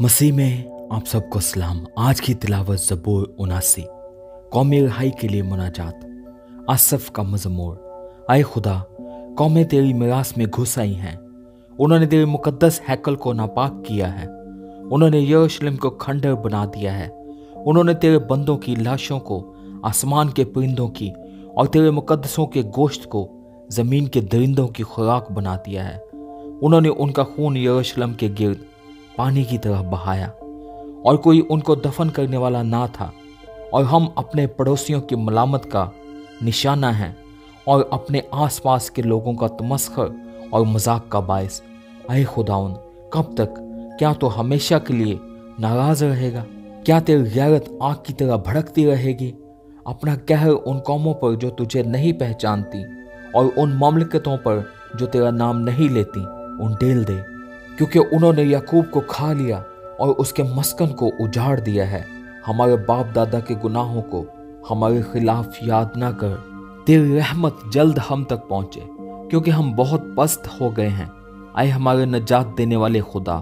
मसीह में आप सबको सलाम। आज की तिलावत ज़बूर 79 कौमी रिहाई के लिए मुनाजात। आसफ का मज़मूर। आए खुदा, कौमें तेरी मिरास में घुस आई हैं। उन्होंने तेरे मुकद्दस हैकल को नापाक किया है। उन्होंने यरूशलेम को खंडर बना दिया है। उन्होंने तेरे बंदों की लाशों को आसमान के परिंदों की और तेरे मुकद्दसों के गोश्त को ज़मीन के दरिंदों की खुराक बना दिया है। उन्होंने उनका खून यरूशलेम के गिर्द पानी की तरह बहाया और कोई उनको दफन करने वाला ना था। और हम अपने पड़ोसियों की मलामत का निशाना हैं और अपने आसपास के लोगों का तमस्खर और मजाक का बायस। ऐ खुदाउन, कब तक? क्या तो हमेशा के लिए नाराज रहेगा? क्या तेरी गैरत आग की तरह भड़कती रहेगी? अपना कहर उन कौमों पर जो तुझे नहीं पहचानती और उन ममलकतों पर जो तेरा नाम नहीं लेती उंडेल दे, क्योंकि उन्होंने याकूब को खा लिया और उसके मस्कन को उजाड़ दिया है। हमारे बाप दादा के गुनाहों को हमारे खिलाफ याद ना कर। तेरी रहमत जल्द हम तक पहुंचे, क्योंकि हम बहुत पस्त हो गए हैं। आए हमारे नजात देने वाले खुदा,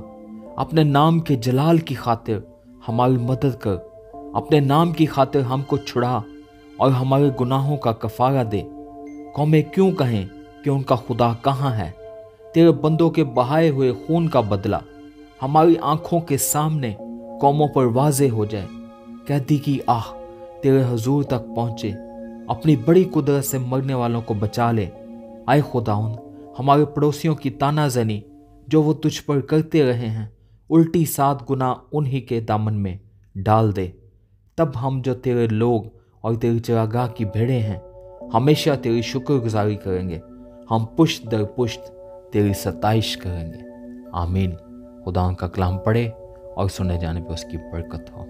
अपने नाम के जलाल की खातिर हमारी मदद कर। अपने नाम की खातिर हमको छुड़ा और हमारे गुनाहों का कफारा दे। कौमें क्यों कहें कि उनका खुदा कहाँ है? तेरे बंदों के बहाए हुए खून का बदला हमारी आंखों के सामने कौमों पर वाजे हो जाए। कैदी की आह तेरे हजूर तक पहुंचे। अपनी बड़ी कुदरत से मरने वालों को बचा ले। आए खुदाउन, हमारे पड़ोसियों की तानाजनी जो वो तुझ पर करते रहे हैं, उल्टी 7 गुना उन्हीं के दामन में डाल दे। तब हम जो तेरे लोग और तेरी चरागाह की भेड़ें हैं, हमेशा तेरी शुक्रगुजारी करेंगे। हम पुश्त दर पुश्त तेरी सताइश करेंगे। आमीन। खुदा का कलाम पढ़े और सुने जाने पर उसकी बरकत हो।